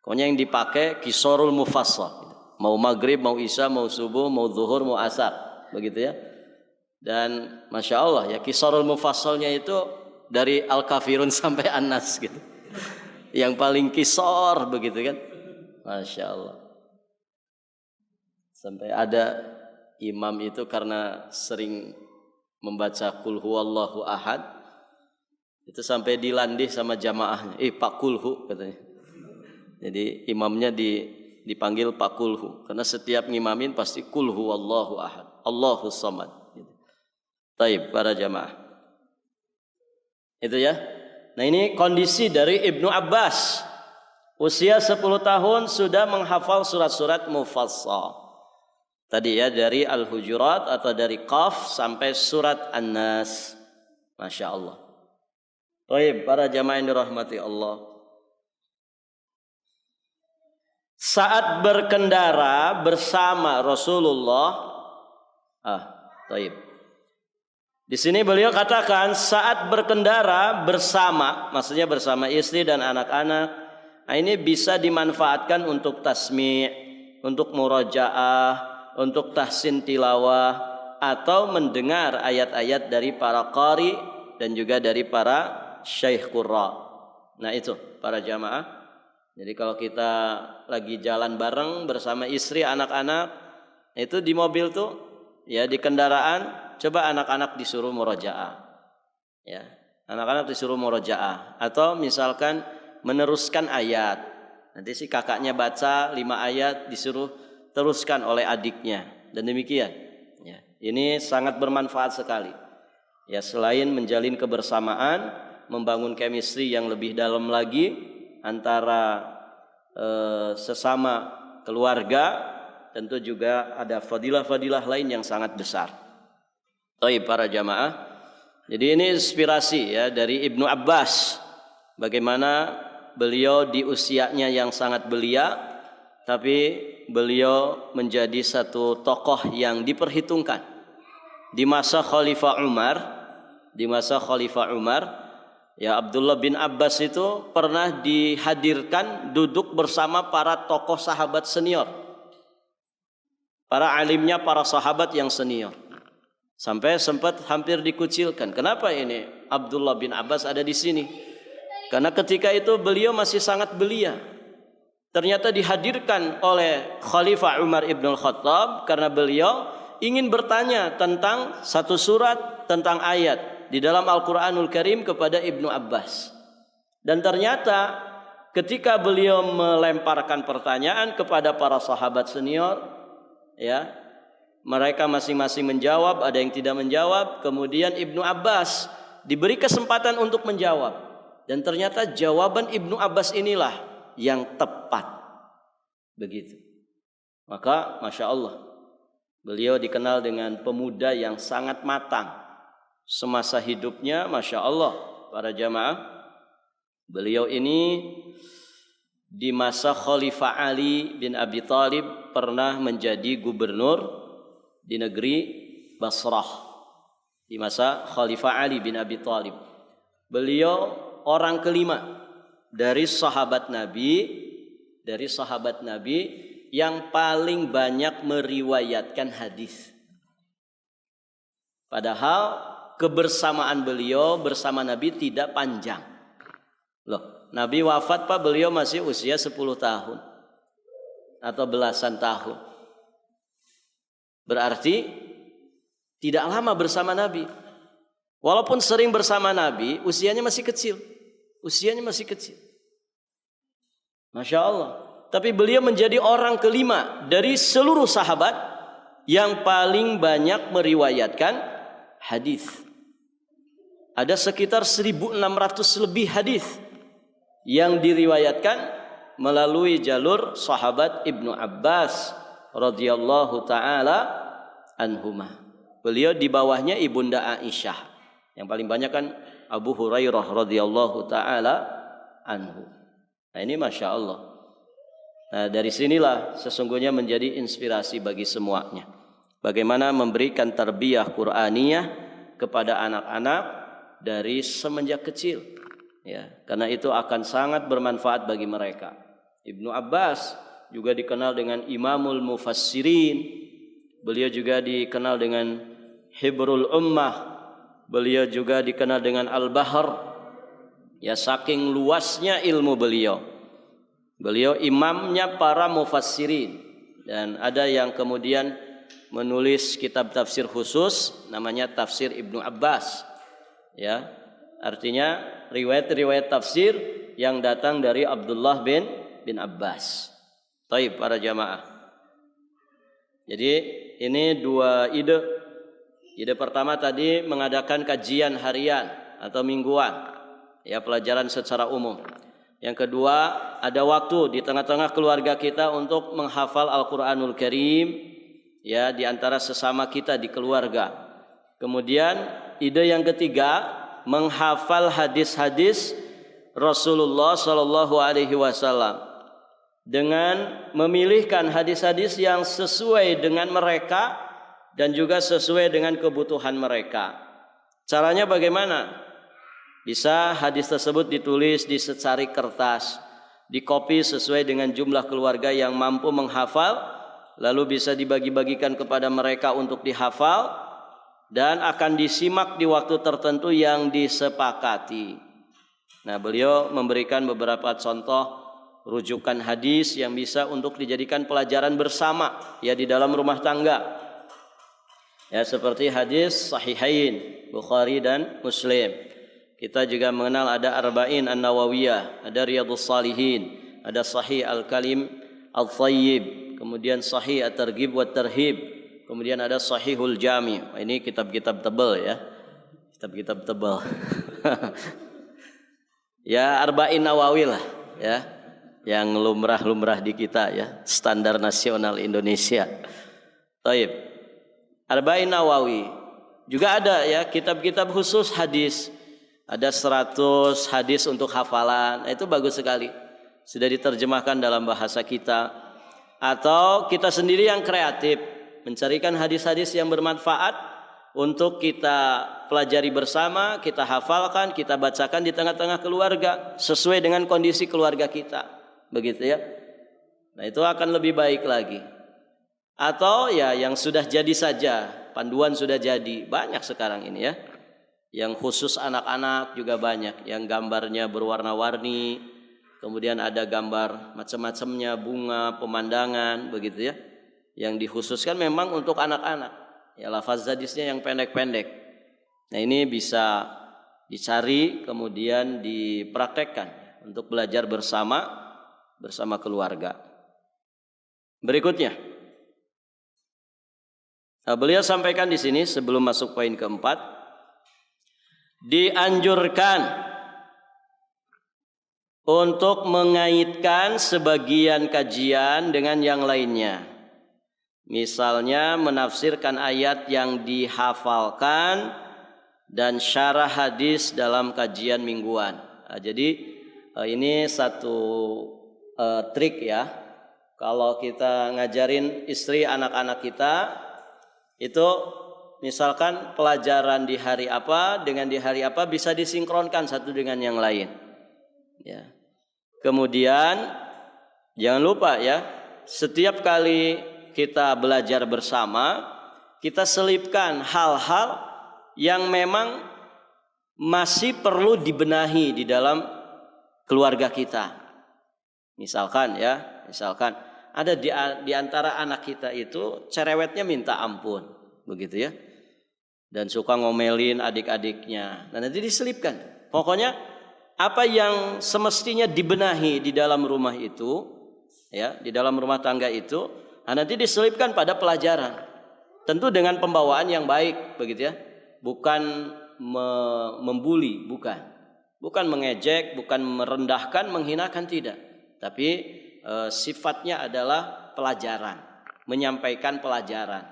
Pokoknya yang dipakai Qisarul Mufassal. Gitu. Mau maghrib, mau isya, mau subuh, mau zuhur, mau asar. Begitu ya. Dan Masya Allah ya Qisarul Mufassalnya itu dari Al-Kafirun sampai An-Nas gitu. Yang paling kisor begitu kan. Masya Allah. Sampai ada imam itu karena sering membaca Qul huwallahu ahad, itu sampai dilandih sama jamaahnya. Pak Kulhu katanya. Jadi imamnya dipanggil Pak Kulhu. Karena setiap ngimamin pasti Qul huwallahu ahad. Allahus samad. Taib para jamaah. Itu ya. Nah, ini kondisi dari Ibnu Abbas. Usia 10 tahun sudah menghafal surat-surat mufassal. Tadi ya dari Al-Hujurat atau dari Qaf sampai surat An-Nas. Masya Allah. Baik, para jamaah yang dirahmati Allah. Saat berkendara bersama Rasulullah. Baik. Di sini beliau katakan saat berkendara bersama, maksudnya bersama istri dan anak-anak. Nah, ini bisa dimanfaatkan untuk tasmi', untuk murajaah, untuk tahsin tilawah, atau mendengar ayat-ayat dari para qari dan juga dari para syaikh qurra. Nah, itu para jamaah. Jadi kalau kita lagi jalan bareng bersama istri, anak-anak, itu di mobil tuh, ya di kendaraan, coba anak-anak disuruh murojaah. Ya, anak-anak disuruh murojaah atau misalkan meneruskan ayat. Nanti si kakaknya baca 5 ayat disuruh teruskan oleh adiknya dan demikian. Ya, ini sangat bermanfaat sekali. Ya, selain menjalin kebersamaan, membangun chemistry yang lebih dalam lagi antara sesama keluarga, tentu juga ada fadilah-fadilah lain yang sangat besar. Baik para jamaah, jadi ini inspirasi ya dari Ibnu Abbas, bagaimana beliau di usianya yang sangat belia, tapi beliau menjadi satu tokoh yang diperhitungkan di masa Khalifah Umar. Di masa Khalifah Umar, ya, Abdullah bin Abbas itu pernah dihadirkan duduk bersama para tokoh sahabat senior, para alimnya, para sahabat yang senior, sampai sempat hampir dikucilkan. Kenapa ini Abdullah bin Abbas ada di sini? Karena ketika itu beliau masih sangat belia. Ternyata dihadirkan oleh Khalifah Umar ibn al-Khattab karena beliau ingin bertanya tentang satu surat, tentang ayat di dalam Al-Quranul Karim kepada Ibnu Abbas. Dan ternyata ketika beliau melemparkan pertanyaan kepada para sahabat senior, ya, mereka masing-masing menjawab, ada yang tidak menjawab. Kemudian Ibnu Abbas diberi kesempatan untuk menjawab, dan ternyata jawaban Ibnu Abbas inilah yang tepat. Begitu. Maka Masya Allah, beliau dikenal dengan pemuda yang sangat matang semasa hidupnya. Masya Allah para jamaah, beliau ini di masa Khalifah Ali bin Abi Thalib pernah menjadi gubernur di negeri Basrah. Di masa Khalifah Ali bin Abi Thalib, beliau orang kelima dari sahabat Nabi yang paling banyak meriwayatkan hadis. Padahal kebersamaan beliau bersama Nabi tidak panjang. Loh, Nabi wafat Pak, beliau masih usia 10 tahun atau belasan tahun. Berarti tidak lama bersama Nabi. Walaupun sering bersama Nabi, usianya masih kecil. Masya Allah. Tapi beliau menjadi orang kelima dari seluruh sahabat yang paling banyak meriwayatkan hadis. Ada sekitar 1.600 lebih hadis yang diriwayatkan melalui jalur sahabat Ibnu Abbas radhiyallahu taala anhumah. Beliau di bawahnya ibunda Aisyah. Yang paling banyak kan Abu Hurairah radhiyallahu taala anhu. Nah, ini Masya Allah. Nah, dari sinilah sesungguhnya menjadi inspirasi bagi semuanya. Bagaimana memberikan tarbiyah Qur'aniyah kepada anak-anak dari semenjak kecil, ya, karena itu akan sangat bermanfaat bagi mereka. Ibnu Abbas juga dikenal dengan Imamul Mufassirin. Beliau juga dikenal dengan Hibrul Ummah. Beliau juga dikenal dengan Al-Bahr. Ya, saking luasnya ilmu beliau. Beliau imamnya para mufassirin, dan ada yang kemudian menulis kitab tafsir khusus namanya Tafsir Ibnu Abbas. Ya, artinya riwayat-riwayat tafsir yang datang dari Abdullah bin Abbas. Taib para jamaah. Jadi ini dua ide. Ide pertama tadi mengadakan kajian harian atau mingguan, ya, pelajaran secara umum. Yang kedua, ada waktu di tengah-tengah keluarga kita untuk menghafal Al-Quranul Karim, ya, di antara sesama kita di keluarga. Kemudian ide yang ketiga, menghafal hadis-hadis Rasulullah Shallallahu Alaihi Wasallam dengan memilihkan hadis-hadis yang sesuai dengan mereka dan juga sesuai dengan kebutuhan mereka. Caranya bagaimana? Bisa hadis tersebut ditulis di secari kertas, dikopi sesuai dengan jumlah keluarga yang mampu menghafal, lalu bisa dibagi-bagikan kepada mereka untuk dihafal, dan akan disimak di waktu tertentu yang disepakati. Nah, beliau memberikan beberapa contoh rujukan hadis yang bisa untuk dijadikan pelajaran bersama, ya, di dalam rumah tangga. Ya, seperti hadis sahihain Bukhari dan Muslim. Kita juga mengenal ada Arba'in An-Nawawiyah, ada Riyadhus Shalihin, ada Sahih Al-Kalim Al-Thayyib, kemudian Sahih At-Targhib wa Tarhib, kemudian ada Sahihul Jami'. Ini kitab-kitab tebal ya. Kitab-kitab tebal. Ya, Arba'in Nawawi lah ya. Yang lumrah-lumrah di kita ya, standar nasional Indonesia. Taib. Arba'in Nawawi. Juga ada ya kitab-kitab khusus hadis. Ada 100 hadis untuk hafalan. Itu bagus sekali. Sudah diterjemahkan dalam bahasa kita. Atau kita sendiri yang kreatif mencarikan hadis-hadis yang bermanfaat untuk kita pelajari bersama, kita hafalkan, kita bacakan di tengah-tengah keluarga sesuai dengan kondisi keluarga kita. Begitu ya. Nah, itu akan lebih baik lagi. Atau ya yang sudah jadi saja, panduan sudah jadi, banyak sekarang ini ya. Yang khusus anak-anak juga banyak, yang gambarnya berwarna-warni, kemudian ada gambar macam-macamnya, bunga, pemandangan, begitu ya. Yang dikhususkan memang untuk anak-anak. Ya, lafaz hadisnya yang pendek-pendek. Nah, ini bisa dicari kemudian dipraktekkan untuk belajar bersama keluarga. Berikutnya, beliau sampaikan di sini sebelum masuk poin keempat, dianjurkan untuk mengaitkan sebagian kajian dengan yang lainnya. Misalnya menafsirkan ayat yang dihafalkan dan syarah hadis dalam kajian mingguan. Nah, jadi ini satu trik ya. Kalau kita ngajarin istri anak-anak kita itu misalkan pelajaran di hari apa dengan di hari apa bisa disinkronkan satu dengan yang lain. Ya. Kemudian jangan lupa ya, setiap kali kita belajar bersama, kita selipkan hal-hal yang memang masih perlu dibenahi di dalam keluarga kita. Misalkan ada di antara anak kita itu cerewetnya minta ampun, begitu ya. Dan suka ngomelin adik-adiknya. Dan nanti diselipkan. Pokoknya apa yang semestinya dibenahi di dalam rumah itu, ya, di dalam rumah tangga itu, nanti diselipkan pada pelajaran. Tentu dengan pembawaan yang baik, begitu ya. Bukan membuli, bukan mengejek, bukan merendahkan, menghinakan, tidak. Tapi sifatnya adalah pelajaran, menyampaikan pelajaran.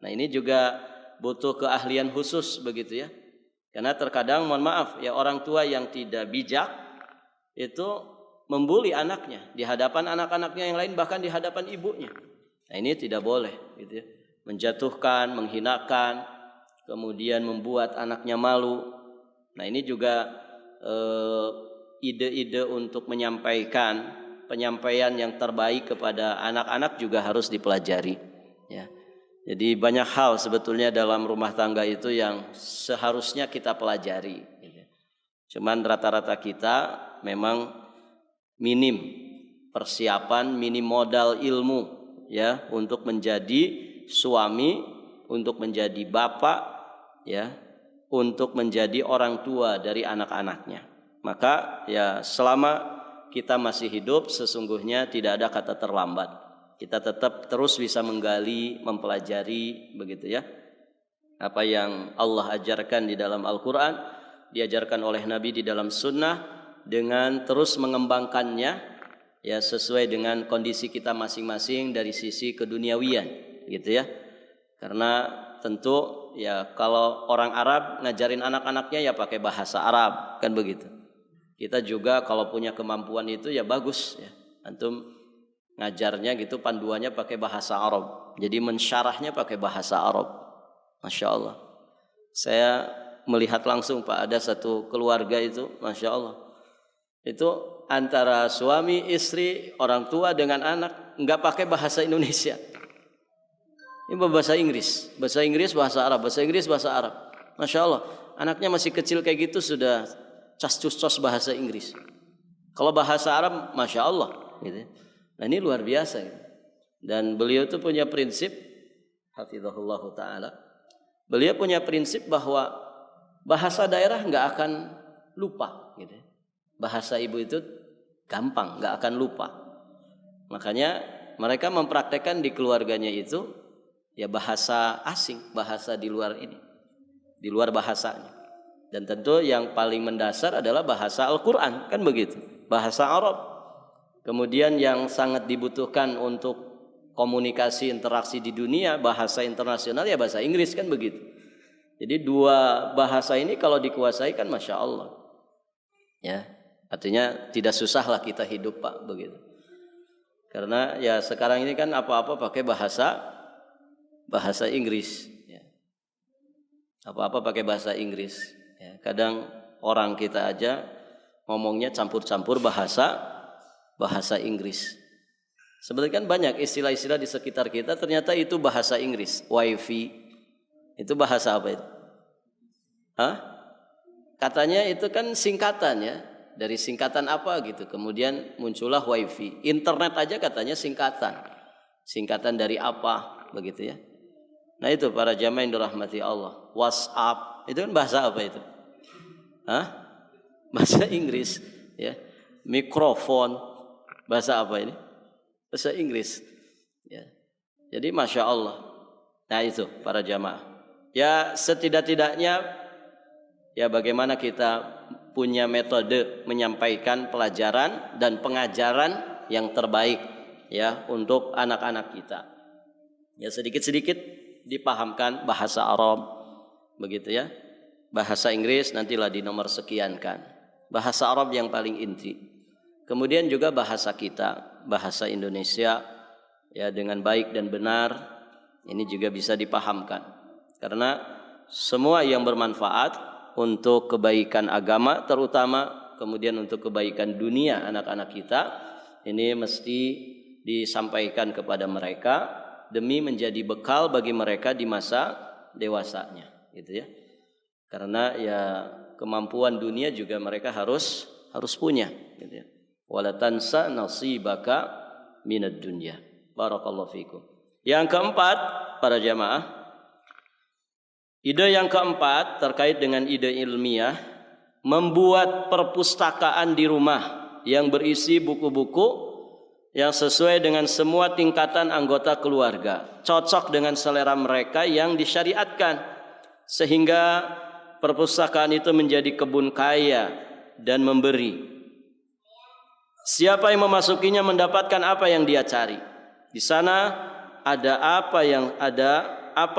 Nah, ini juga butuh keahlian khusus, begitu ya. Karena terkadang mohon maaf ya, orang tua yang tidak bijak itu membuli anaknya di hadapan anak-anaknya yang lain, bahkan di hadapan ibunya. Nah, ini tidak boleh, gitu ya. Menjatuhkan, menghinakan, kemudian membuat anaknya malu. Nah, ini juga ide-ide untuk penyampaian yang terbaik kepada anak-anak juga harus dipelajari, ya. Jadi banyak hal sebetulnya dalam rumah tangga itu yang seharusnya kita pelajari. Cuman rata-rata kita memang minim persiapan, minim modal ilmu ya untuk menjadi suami, untuk menjadi bapak, ya, untuk menjadi orang tua dari anak-anaknya. Maka ya selama kita masih hidup sesungguhnya tidak ada kata terlambat. Kita tetap terus bisa menggali, mempelajari, begitu ya. Apa yang Allah ajarkan di dalam Al-Quran, diajarkan oleh Nabi di dalam Sunnah, dengan terus mengembangkannya ya sesuai dengan kondisi kita masing-masing dari sisi keduniawian, gitu ya. Karena tentu ya kalau orang Arab ngajarin anak-anaknya ya pakai bahasa Arab, kan begitu. Kita juga kalau punya kemampuan itu ya bagus ya. Antum ngajarnya gitu panduannya pakai bahasa Arab. Jadi mensyarahnya pakai bahasa Arab. Masya Allah. Saya melihat langsung Pak, ada satu keluarga itu, Masya Allah. Itu antara suami, istri, orang tua dengan anak nggak pakai bahasa Indonesia. Ini bahasa Inggris, bahasa Arab, bahasa Inggris, bahasa Arab. Masya Allah. Anaknya masih kecil kayak gitu sudah cas-cus bahasa Inggris. Kalau bahasa Arab, Masya Allah, gitu. Nah, ini luar biasa gitu. Dan beliau itu punya prinsip hafizahullah ta'ala, Beliau punya prinsip bahwa bahasa daerah nggak akan lupa, gitu. Bahasa ibu itu gampang, nggak akan lupa. Makanya mereka mempraktekkan di keluarganya itu ya bahasa asing, bahasa di luar ini, di luar bahasanya. Dan tentu yang paling mendasar adalah bahasa Al-Quran, kan begitu, bahasa Arab. Kemudian yang sangat dibutuhkan untuk komunikasi interaksi di dunia, bahasa internasional ya bahasa Inggris, kan begitu. Jadi dua bahasa ini kalau dikuasai kan Masya Allah, ya artinya tidak susah lah kita hidup Pak, begitu. Karena ya sekarang ini kan apa-apa pakai bahasa Inggris, ya. Apa-apa pakai bahasa Inggris, ya. Kadang orang kita aja ngomongnya campur-campur bahasa Inggris. Sebenarnya kan banyak istilah-istilah di sekitar kita ternyata itu bahasa Inggris. Wifi itu bahasa apa itu? Katanya itu kan singkatan, ya. Dari singkatan apa gitu, kemudian muncullah wifi. Internet aja katanya singkatan dari apa, begitu ya. Nah itu para jamaah yang dirahmati Allah. WhatsApp itu kan bahasa apa itu? Bahasa Inggris, ya. Mikrofon bahasa apa ini? Bahasa Inggris, ya. Jadi Masya Allah. Nah itu para jamaah, ya setidak-tidaknya ya bagaimana kita punya metode menyampaikan pelajaran dan pengajaran yang terbaik, ya, untuk anak-anak kita. Ya sedikit-sedikit dipahamkan bahasa Arab, begitu ya. Bahasa Inggris nantilah di nomor sekiankan. Bahasa Arab yang paling inti. Kemudian juga bahasa kita, bahasa Indonesia, ya, dengan baik dan benar, ini juga bisa dipahamkan. Karena semua yang bermanfaat untuk kebaikan agama terutama, kemudian untuk kebaikan dunia anak-anak kita, ini mesti disampaikan kepada mereka demi menjadi bekal bagi mereka di masa dewasanya, gitu ya. Karena ya kemampuan dunia juga mereka harus punya, gitu ya. Wala tansa nasibaka minad dunya. Barakallahu fikum. Yang keempat, para jamaah, ide yang keempat terkait dengan ide ilmiah, membuat perpustakaan di rumah yang berisi buku-buku yang sesuai dengan semua tingkatan anggota keluarga, cocok dengan selera mereka yang disyariatkan, sehingga perpustakaan itu menjadi kebun kaya dan memberi. Siapa yang memasukinya mendapatkan apa yang dia cari. Di sana ada apa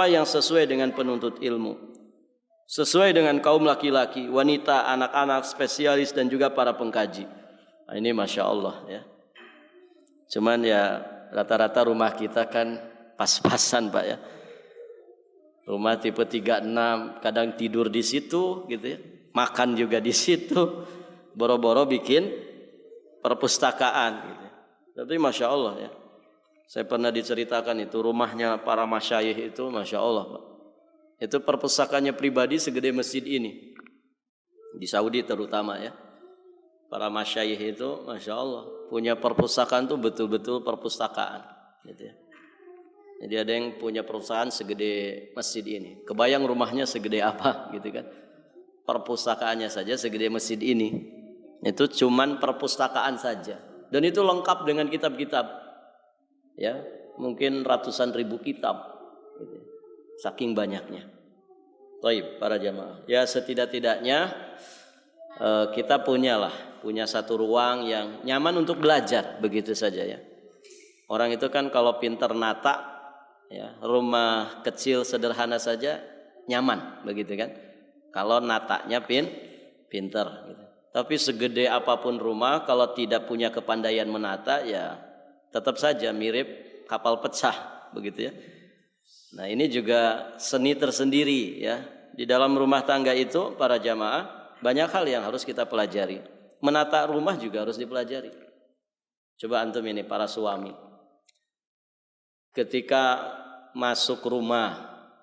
yang sesuai dengan penuntut ilmu, sesuai dengan kaum laki-laki, wanita, anak-anak, spesialis dan juga para pengkaji. Nah, ini Masya Allah, ya. Cuman ya rata-rata rumah kita kan pas-pasan Pak, ya. Rumah tipe 36, kadang tidur di situ, gitu ya. Makan juga di situ. Boro-boro bikin perpustakaan, gitu. Tapi Masya Allah, ya. Saya pernah diceritakan itu rumahnya para masyayikh itu, Masya Allah Pak. Itu perpustakaannya pribadi segede masjid ini. Di Saudi terutama, ya. Para masyayikh itu Masya Allah punya perpustakaan tuh betul-betul perpustakaan, gitu ya. Jadi ada yang punya perpustakaan segede masjid ini. Kebayang rumahnya segede apa, gitu kan. Perpustakaannya saja segede masjid ini. Itu cuman perpustakaan saja. Dan itu lengkap dengan kitab-kitab, ya, mungkin ratusan ribu kitab, gitu. Saking banyaknya. Baik, para jamaah, ya setidak-tidaknya kita punya satu ruang yang nyaman untuk belajar, begitu saja, ya. Orang itu kan kalau pintar nata, ya, rumah kecil sederhana saja nyaman, begitu kan. Kalau natanya pintar, gitu. Tapi segede apapun rumah, kalau tidak punya kepandaian menata, ya tetap saja mirip kapal pecah, begitu ya. Nah ini juga seni tersendiri, ya. Di dalam rumah tangga itu para jamaah banyak hal yang harus kita pelajari. Menata rumah juga harus dipelajari. Coba antum ini para suami, ketika masuk rumah,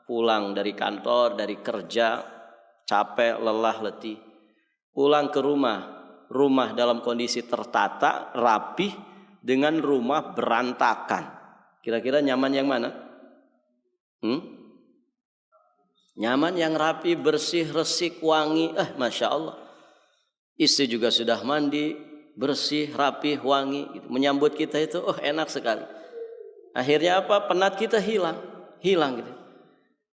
pulang dari kantor, dari kerja, capek, lelah, letih, pulang ke rumah dalam kondisi tertata, rapih, dengan rumah berantakan. Kira-kira nyaman yang mana? Nyaman, yang rapi, bersih, resik, wangi. Masya Allah. Istri juga sudah mandi, bersih, rapi, wangi. Gitu. Menyambut kita itu enak sekali. Akhirnya apa? Penat kita hilang gitu.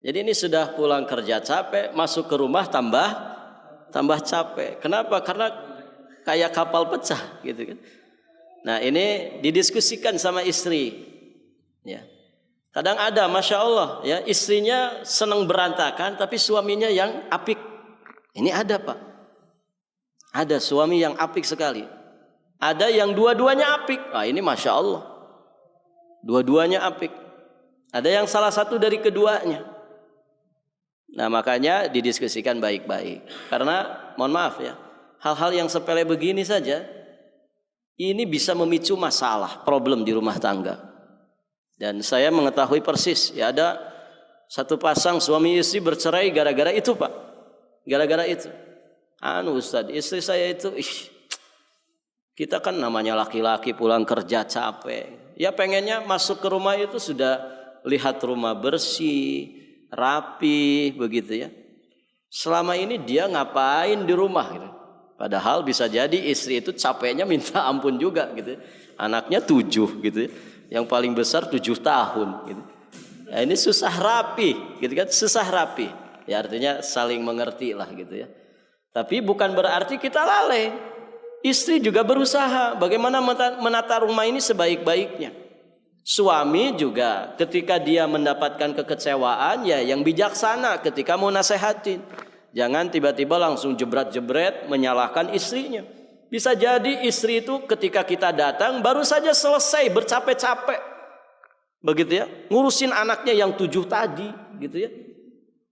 Jadi ini sudah pulang kerja capek, masuk ke rumah tambah capek. Kenapa? Karena kayak kapal pecah gitu kan. Nah ini didiskusikan sama istri. Ya. Kadang ada, masya Allah, ya istrinya senang berantakan, tapi suaminya yang apik. Ini ada Pak. Ada suami yang apik sekali. Ada yang dua-duanya apik. Ini masya Allah. Dua-duanya apik. Ada yang salah satu dari keduanya. Nah makanya didiskusikan baik-baik. Karena mohon maaf ya, hal-hal yang sepele begini saja, ini bisa memicu masalah, problem di rumah tangga. Dan saya mengetahui persis, ya ada satu pasang suami istri bercerai gara-gara itu Pak. Gara-gara itu. Ustaz, istri saya itu, kita kan namanya laki-laki pulang kerja capek. Ya pengennya masuk ke rumah itu sudah lihat rumah bersih, rapi, begitu ya. Selama ini dia ngapain di rumah gitu. Padahal bisa jadi istri itu capeknya minta ampun juga gitu. Anaknya 7 gitu ya. Yang paling besar 7 tahun gitu. Nah, ini susah rapi gitu kan, susah rapi. Ya artinya saling mengerti lah gitu ya. Tapi bukan berarti kita lalai. Istri juga berusaha bagaimana menata rumah ini sebaik-baiknya. Suami juga ketika dia mendapatkan kekecewaan, ya yang bijaksana ketika mau nasehatin. Jangan tiba-tiba langsung jebret-jebret menyalahkan istrinya. Bisa jadi istri itu ketika kita datang baru saja selesai bercapek-capek, begitu ya, ngurusin anaknya yang 7 tadi, gitu ya.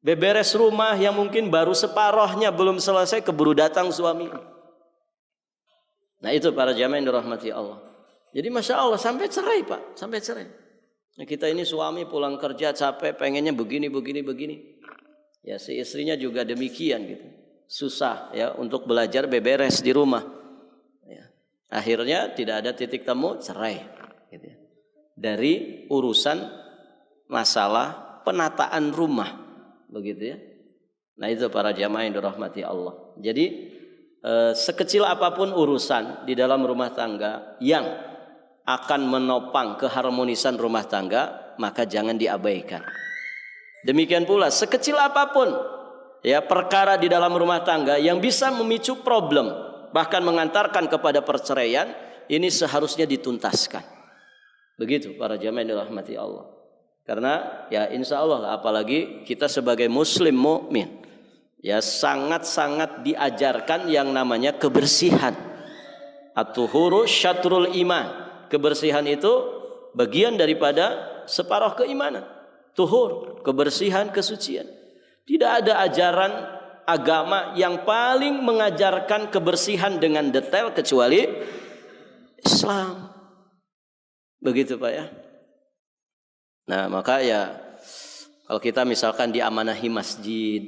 Beberes rumah yang mungkin baru separohnya belum selesai, keburu datang suami. Nah itu para jamaah yang dirahmati Allah. Jadi masya Allah sampai cerai Pak, sampai cerai. Nah, kita ini suami pulang kerja capek, pengennya begini. Ya si istrinya juga demikian gitu, susah ya untuk belajar beberes di rumah. Akhirnya tidak ada titik temu, cerai gitu ya. Dari urusan masalah penataan rumah, begitu ya. Nah itu para jamaah yang dirahmati Allah. Jadi sekecil apapun urusan di dalam rumah tangga yang akan menopang keharmonisan rumah tangga, maka jangan diabaikan. Demikian pula sekecil apapun ya perkara di dalam rumah tangga yang bisa memicu problem, bahkan mengantarkan kepada perceraian, ini seharusnya dituntaskan. Begitu para jamaah yang dirahmati Allah. Karena ya insya Allah, apalagi kita sebagai muslim mukmin, ya sangat-sangat diajarkan yang namanya kebersihan. At-tuhuru syatrul iman. Kebersihan itu bagian daripada separuh keimanan. Tuhur, kebersihan, kesucian. Tidak ada ajaran agama yang paling mengajarkan kebersihan dengan detail kecuali Islam. Begitu Pak ya. Nah maka ya kalau kita misalkan diamanahi masjid,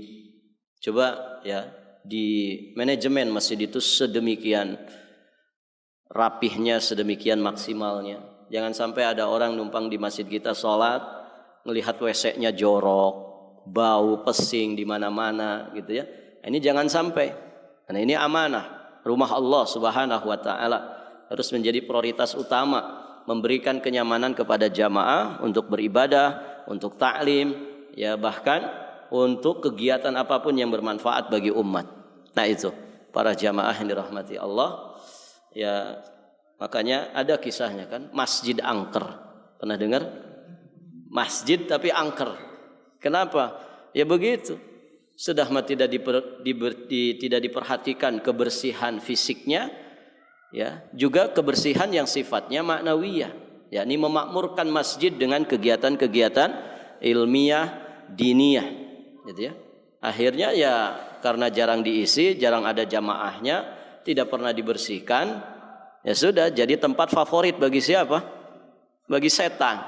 coba ya di manajemen masjid itu sedemikian rapihnya, sedemikian maksimalnya. Jangan sampai ada orang numpang di masjid kita sholat, melihat WC-nya jorok, bau pesing di mana-mana gitu ya. Ini jangan sampai. Karena ini amanah rumah Allah Subhanahu wa taala, harus menjadi prioritas utama, memberikan kenyamanan kepada jamaah untuk beribadah, untuk ta'lim, ya bahkan untuk kegiatan apapun yang bermanfaat bagi umat. Nah itu para jamaah yang dirahmati Allah. Ya makanya ada kisahnya kan, masjid angker. Pernah dengar? Masjid tapi angker. Kenapa? Ya begitu. Sudah tidak diperhatikan kebersihan fisiknya, ya juga kebersihan yang sifatnya maknawiyah, yakni memakmurkan masjid dengan kegiatan-kegiatan ilmiah, diniyah, gitu ya. Akhirnya ya karena jarang diisi, jarang ada jamaahnya, tidak pernah dibersihkan, ya sudah jadi tempat favorit bagi siapa? Bagi setan,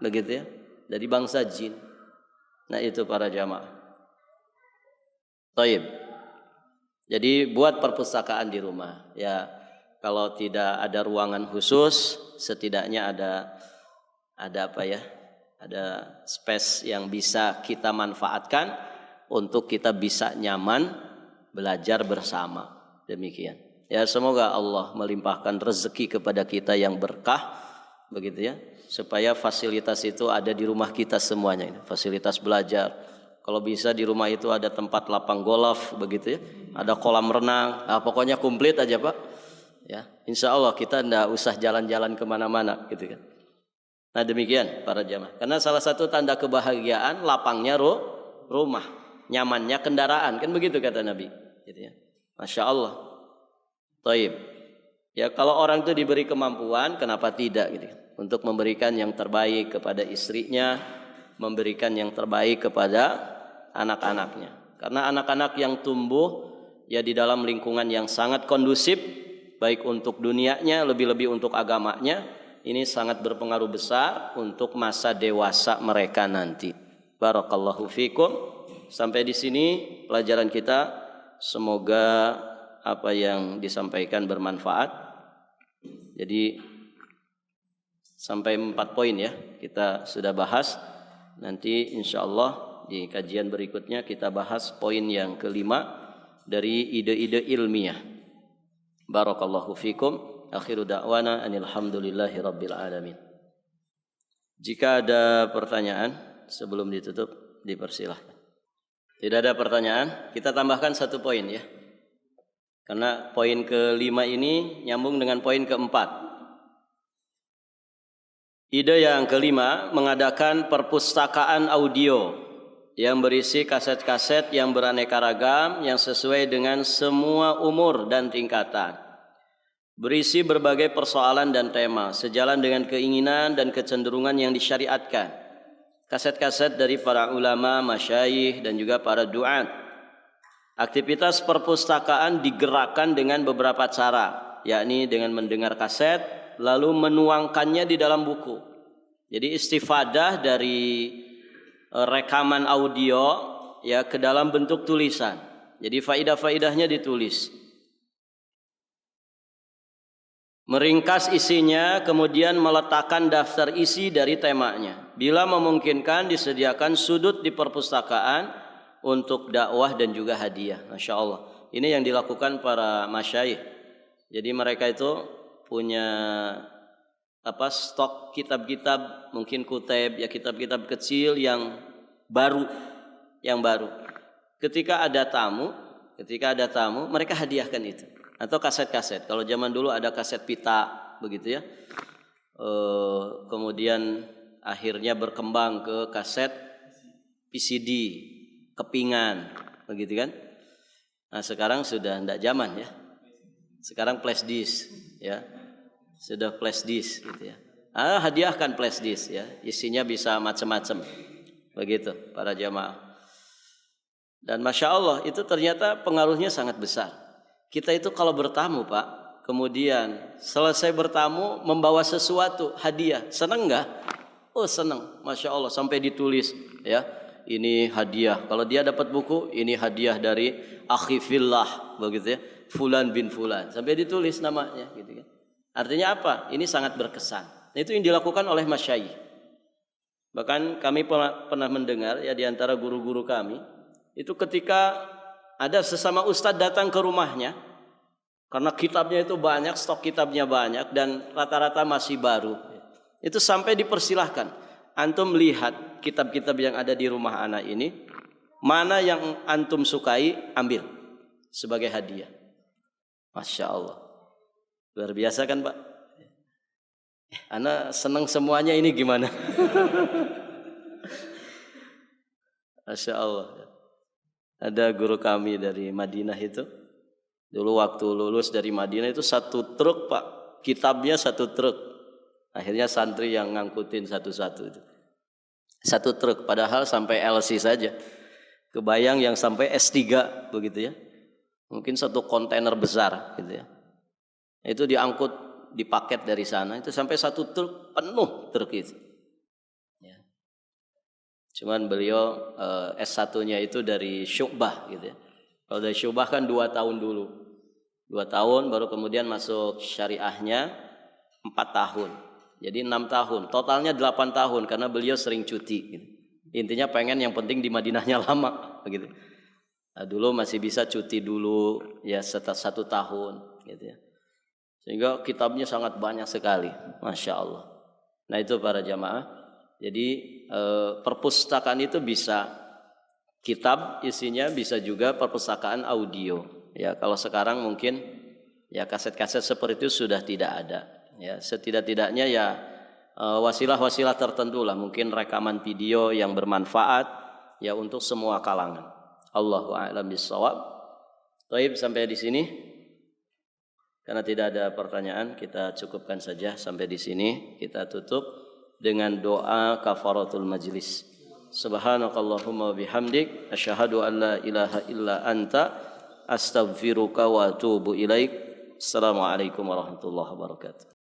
begitu ya. Dari bangsa jin. Nah itu para jamaah. Taib. Jadi buat perpustakaan di rumah. Ya kalau tidak ada ruangan khusus, setidaknya ada apa ya? Ada space yang bisa kita manfaatkan untuk kita bisa nyaman belajar bersama. Demikian. Ya, semoga Allah melimpahkan rezeki kepada kita yang berkah, begitu ya, supaya fasilitas itu ada di rumah kita semuanya. Fasilitas belajar. Kalau bisa di rumah itu ada tempat lapang golf, begitu ya, ada kolam renang, pokoknya komplit aja Pak. Ya, insya Allah kita tidak usah jalan-jalan kemana-mana, gitu kan. Nah demikian para jamaah. Karena salah satu tanda kebahagiaan lapangnya rumah, nyamannya kendaraan, kan begitu kata Nabi. Gitu ya. Masya Allah. Taib. Ya kalau orang itu diberi kemampuan, kenapa tidak, gitu kan? Untuk memberikan yang terbaik kepada istrinya, memberikan yang terbaik kepada anak-anaknya. Karena anak-anak yang tumbuh ya di dalam lingkungan yang sangat kondusif, baik untuk dunianya, lebih-lebih untuk agamanya, ini sangat berpengaruh besar untuk masa dewasa mereka nanti. Barakallahu fikum. Sampai di sini pelajaran kita. Semoga apa yang disampaikan bermanfaat. Jadi sampai 4 poin ya kita sudah bahas. Nanti insya Allah di kajian berikutnya kita bahas poin yang kelima dari ide-ide ilmiah. Barakallahu fikum. Akhiru da'wana anilhamdulillahi rabbil alamin. Jika ada pertanyaan sebelum ditutup, dipersilahkan. Tidak ada pertanyaan, kita tambahkan 1 poin ya. Karena poin kelima ini nyambung dengan poin keempat. Ide yang kelima mengadakan perpustakaan audio yang berisi kaset-kaset yang beraneka ragam yang sesuai dengan semua umur dan tingkatan. Berisi berbagai persoalan dan tema sejalan dengan keinginan dan kecenderungan yang disyariatkan. Kaset-kaset dari para ulama, masyayikh dan juga para duat. Aktivitas perpustakaan digerakkan dengan beberapa cara, yakni dengan mendengar kaset lalu menuangkannya di dalam buku. Jadi istifadah dari rekaman audio ya ke dalam bentuk tulisan. Jadi faidah-faidahnya ditulis. Meringkas isinya, kemudian meletakkan daftar isi dari temanya. Bila memungkinkan disediakan sudut di perpustakaan untuk dakwah dan juga hadiah. Masya Allah. Ini yang dilakukan para masyayikh. Jadi mereka itu punya stok kitab-kitab, mungkin kuteb ya, kitab-kitab kecil yang baru. Ketika ada tamu mereka hadiahkan itu. Atau kaset-kaset. Kalau zaman dulu ada kaset pita, begitu ya. Kemudian akhirnya berkembang ke kaset PCD, kepingan, begitu kan. Nah sekarang sudah tidak zaman ya. Sekarang flash disk ya. Sudah flash disk gitu ya. Hadiahkan flash disk ya. Isinya bisa macam-macam. Begitu para jamaah. Dan Masya Allah itu ternyata pengaruhnya sangat besar. Kita itu kalau bertamu Pak, kemudian selesai bertamu membawa sesuatu, hadiah. Senang enggak? Oh senang, Masya Allah, sampai ditulis ya. Ini hadiah. Kalau dia dapat buku, ini hadiah dari akhi fillah, begitu ya. Fulan bin Fulan. Sampai ditulis namanya gitu kan. Artinya apa? Ini sangat berkesan. Itu yang dilakukan oleh masyayikh. Bahkan kami pernah mendengar ya di antara guru-guru kami, itu ketika ada sesama ustadz datang ke rumahnya, karena kitabnya itu banyak, stok kitabnya banyak dan rata-rata masih baru. Itu sampai dipersilahkan, antum lihat kitab-kitab yang ada di rumah anak ini, mana yang antum sukai, ambil sebagai hadiah. Masya Allah. Luar biasa kan Pak? Ana senang semuanya, ini gimana? Masya Allah. Ada guru kami dari Madinah itu, dulu waktu lulus dari Madinah itu 1 truk Pak, kitabnya 1 truk. Akhirnya santri yang ngangkutin satu-satu itu. 1 truk, padahal sampai LC saja. Kebayang yang sampai S3 begitu ya. Mungkin 1 kontainer besar gitu ya. Itu diangkut, dipaket dari sana, itu sampai 1 truk penuh truk itu. Ya. Cuman beliau S1-nya itu dari Syu'bah gitu ya. Kalau dari Syu'bah kan 2 tahun dulu. 2 tahun baru kemudian masuk syariahnya 4 tahun. Jadi 6 tahun. Totalnya 8 tahun karena beliau sering cuti gitu. Intinya pengen yang penting di Madinahnya lama. begitu. Nah, dulu masih bisa cuti dulu ya setelah 1 tahun gitu ya. Sehingga kitabnya sangat banyak sekali, Masya Allah. Nah itu para jamaah. Jadi perpustakaan itu bisa kitab isinya, bisa juga perpustakaan audio. Ya kalau sekarang mungkin ya kaset-kaset seperti itu sudah tidak ada. Ya setidak-tidaknya ya wasilah-wasilah tertentu lah, mungkin rekaman video yang bermanfaat ya untuk semua kalangan. Allahu a'lam bishawab. Baik, sampai di sini. Karena tidak ada pertanyaan, kita cukupkan saja sampai di sini. Kita tutup dengan doa kafaratul majlis. Subhanakallahumma bihamdik asyhadu an la ilaha illa anta astaghfiruka wa atubu ilaik. Assalamualaikum warahmatullahi wabarakatuh.